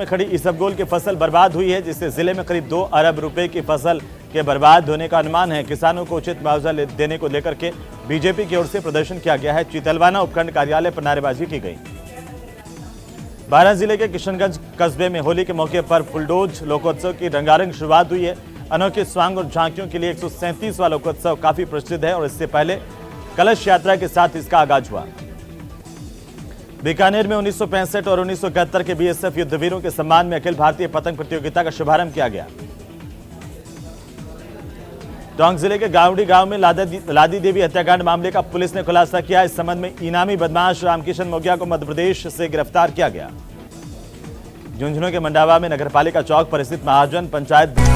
में खड़ी इसबगोल की फसल बर्बाद हुई है, जिससे जिले में करीब 2 अरब रुपए की फसल के बर्बाद होने का अनुमान है। किसानों को उचित मुआवजा देने को लेकर के बीजेपी की ओर से प्रदर्शन किया गया है। चितलवाना उपखंड कार्यालय पर नारेबाजी की गई। बारां जिले के किशनगंज कस्बे में होली के मौके पर फुलडोज लोकोत्सव की रंगारंग शुरुआत हुई है। अनोखे स्वांग और झांकियों के लिए 137वां लोकोत्सव काफी प्रसिद्ध है और इससे पहले कलश यात्रा के साथ इसका आगाज हुआ। बीकानेर में 1965 और 1971 के बीएसएफ युद्धवीरों के सम्मान में अखिल भारतीय पतंग प्रतियोगिता का शुभारंभ किया गया। टोंक जिले के गावड़ी गांव में लादी देवी हत्याकांड मामले का पुलिस ने खुलासा किया। इस संबंध में इनामी बदमाश रामकिशन मोगिया को मध्य प्रदेश से गिरफ्तार किया गया। झुंझुनू के मंडावा में नगरपालिका चौक पर स्थित महाजन पंचायत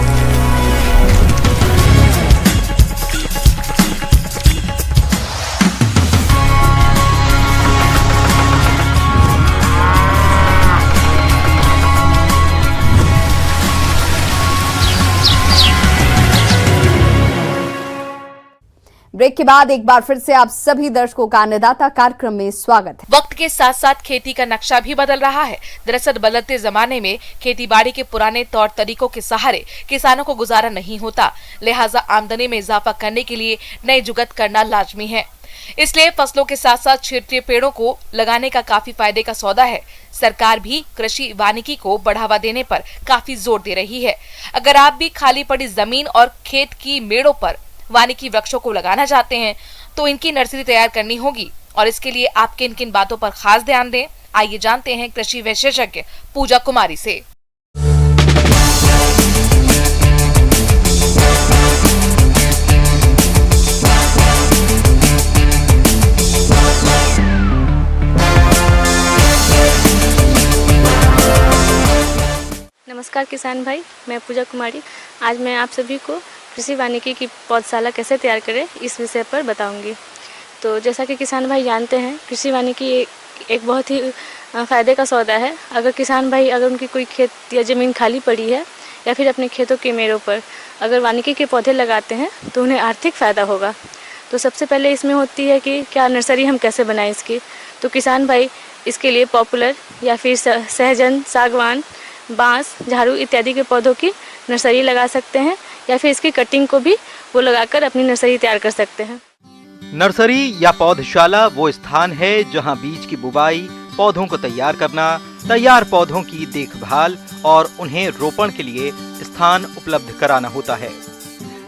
ब्रेक के बाद एक बार फिर से आप सभी दर्शकों का अन्नदाता कार्यक्रम में स्वागत है। वक्त के साथ साथ खेती का नक्शा भी बदल रहा है। दरअसल बदलते जमाने में खेतीबाड़ी के पुराने तौर तरीकों के सहारे किसानों को गुजारा नहीं होता, लिहाजा आमदनी में इजाफा करने के लिए नए जुगत करना लाजमी है। इसलिए फसलों के साथ साथ क्षेत्रीय पेड़ों को लगाने का काफी फायदे का सौदा है। सरकार भी कृषि वानिकी को बढ़ावा देने पर काफी जोर दे रही है। अगर आप भी खाली पड़ी जमीन और खेत की मेड़ों पर वानिकी वृक्षों को लगाना चाहते हैं तो इनकी नर्सरी तैयार करनी होगी और इसके लिए आप किन किन बातों पर खास ध्यान दें, आइए जानते हैं कृषि विशेषज्ञ पूजा कुमारी से। नमस्कार किसान भाई, मैं पूजा कुमारी। आज मैं आप सभी को कृषि वानिकी की पौधशाला कैसे तैयार करें इस विषय पर बताऊंगी। तो जैसा कि किसान भाई जानते हैं, कृषि वानिकी एक बहुत ही फ़ायदे का सौदा है। अगर किसान भाई अगर उनकी कोई खेत या ज़मीन खाली पड़ी है या फिर अपने खेतों के मेड़ों पर अगर वानिकी के पौधे लगाते हैं तो उन्हें आर्थिक फ़ायदा होगा। तो सबसे पहले इसमें होती है कि क्या नर्सरी हम कैसे बनाएं इसकी। तो किसान भाई इसके लिए पॉपुलर या फिर सहजन, सागवान, बांस, झाड़ू इत्यादि के पौधों की नर्सरी लगा सकते हैं या फिर इसकी कटिंग को भी वो लगाकर अपनी नर्सरी तैयार कर सकते हैं। नर्सरी या पौधशाला वो स्थान है जहां बीज की बुवाई, पौधों को तैयार करना, तैयार पौधों की देखभाल और उन्हें रोपण के लिए स्थान उपलब्ध कराना होता है।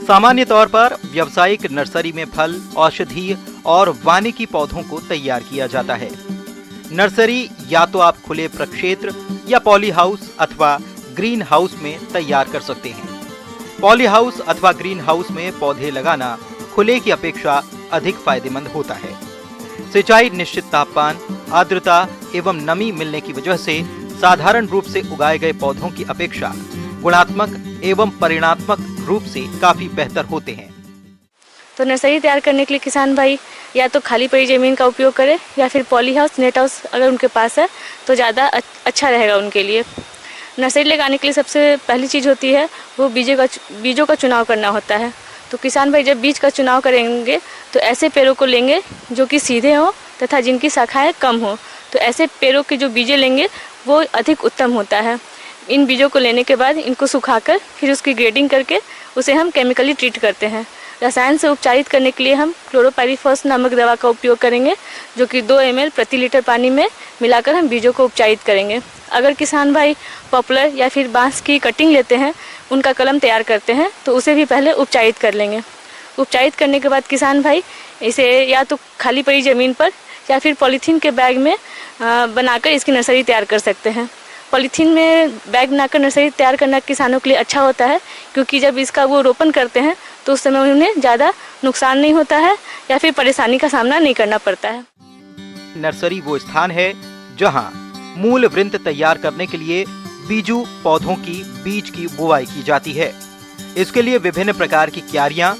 सामान्य तौर पर व्यावसायिक नर्सरी में फल, औषधीय और वानिकी पौधों को तैयार किया जाता है। नर्सरी या तो आप खुले प्रक्षेत्र या पॉली हाउस अथवा ग्रीन हाउस में तैयार कर सकते हैं। पॉली हाउस अथवा ग्रीन हाउस में पौधे लगाना खुले की अपेक्षा अधिक फायदेमंद होता है। सिंचाई निश्चित तापमान, आर्द्रता एवं नमी मिलने की वजह से साधारण रूप से उगाए गए पौधों की अपेक्षा गुणात्मक एवं परिणात्मक रूप से काफी बेहतर होते हैं। तो नर्सरी तैयार करने के लिए किसान भाई या तो खाली पड़ी ज़मीन का उपयोग करें या फिर पॉली हाउस, नेट हाउस अगर उनके पास है तो ज़्यादा अच्छा रहेगा उनके लिए। नर्सरी लगाने के लिए सबसे पहली चीज़ होती है वो बीजों का चुनाव करना होता है। तो किसान भाई जब बीज का चुनाव करेंगे तो ऐसे पेड़ों को लेंगे जो कि सीधे हों तथा जिनकी शाखाएं कम हो। तो ऐसे पेड़ों के जो बीजें लेंगे वो अधिक उत्तम होता है। इन बीजों को लेने के बाद इनको सुखाकर फिर उसकी ग्रेडिंग करके उसे हम केमिकली ट्रीट करते हैं। रसायन से उपचारित करने के लिए हम क्लोरोपाइरीफॉस नामक दवा का उपयोग करेंगे, जो कि 2 ml प्रति लीटर पानी में मिलाकर हम बीजों को उपचारित करेंगे। अगर किसान भाई पॉपुलर या फिर बांस की कटिंग लेते हैं, उनका कलम तैयार करते हैं, तो उसे भी पहले उपचारित कर लेंगे। उपचारित करने के बाद किसान भाई इसे या तो खाली पड़ी ज़मीन पर या फिर पॉलीथीन के बैग में बनाकर इसकी नर्सरी तैयार कर सकते हैं। पॉलीथीन में बैग बनाकर नर्सरी तैयार करना किसानों के लिए अच्छा होता है, क्योंकि जब इसका वो रोपण करते हैं तो उस समय उन्हें ज़्यादा नुकसान नहीं होता है या फिर परेशानी का सामना नहीं करना पड़ता है। नर्सरी वो स्थान है जहां मूल वृंत तैयार करने के लिए बीजू पौधों की बीज की बुवाई की जाती है। इसके लिए विभिन्न प्रकार की क्यारियां,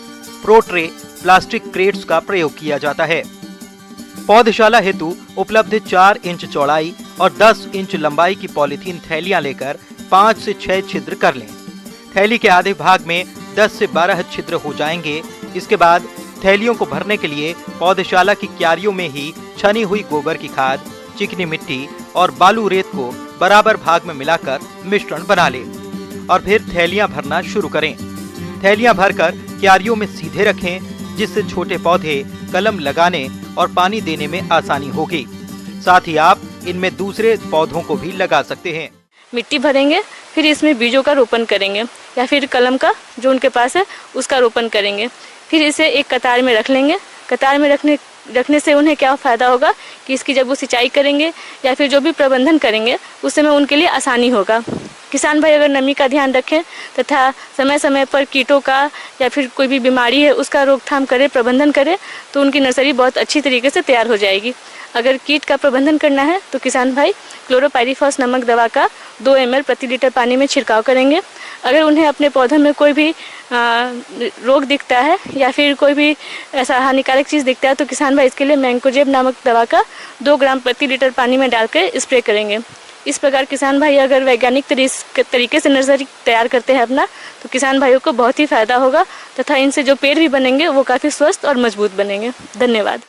प्रोट्रे, प्लास्टिक क्रेट्स का प्रयोग किया जाता है। पौधशाला हेतु उपलब्ध 4 इंच चौड़ाई और 10 इंच लंबाई की पॉलीथीन थैलियां लेकर 5 से 6 छिद्र कर लें। थैली के आधे भाग में 10 से 12 छिद्र हो जाएंगे। इसके बाद थैलियों को भरने के लिए पौधशाला की क्यारियों में ही छनी हुई गोबर की खाद, चिकनी मिट्टी और बालू रेत को बराबर भाग में मिलाकर मिश्रण बना ले और फिर थैलियां भरना शुरू करें। थैलियां भरकर क्यारियों में सीधे रखें, जिससे छोटे पौधे कलम लगाने और पानी देने में आसानी होगी। साथ ही आप इनमें दूसरे पौधों को भी लगा सकते हैं। मिट्टी भरेंगे, फिर इसमें बीजों का रोपण करेंगे या फिर कलम का जो उनके पास है उसका रोपण करेंगे। फिर इसे एक कतार में रख लेंगे। कतार में रखने से उन्हें क्या फ़ायदा होगा कि इसकी जब वो सिंचाई करेंगे या फिर जो भी प्रबंधन करेंगे उस समय उनके लिए आसानी होगा। किसान भाई अगर नमी का ध्यान रखें तथा समय समय पर कीटों का या फिर कोई भी बीमारी है उसका रोकथाम करे, प्रबंधन करे, तो उनकी नर्सरी बहुत अच्छी तरीके से तैयार हो जाएगी। अगर कीट का प्रबंधन करना है तो किसान भाई क्लोरोपाइरीफॉस नामक दवा का 2 ml प्रति लीटर पानी में छिड़काव करेंगे। अगर उन्हें अपने पौधों में कोई भी रोग दिखता है या फिर कोई भी ऐसा हानिकारक चीज़ दिखता है तो किसान भाई इसके लिए मैंकोजेब नामक दवा का 2 ग्राम प्रति लीटर पानी में डालकर स्प्रे करेंगे। इस प्रकार किसान भाई अगर वैज्ञानिक तरीके से नर्सरी तैयार करते हैं अपना, तो किसान भाइयों को बहुत ही फायदा होगा तथा इनसे जो पेड़ भी बनेंगे वो काफ़ी स्वस्थ और मजबूत बनेंगे। धन्यवाद।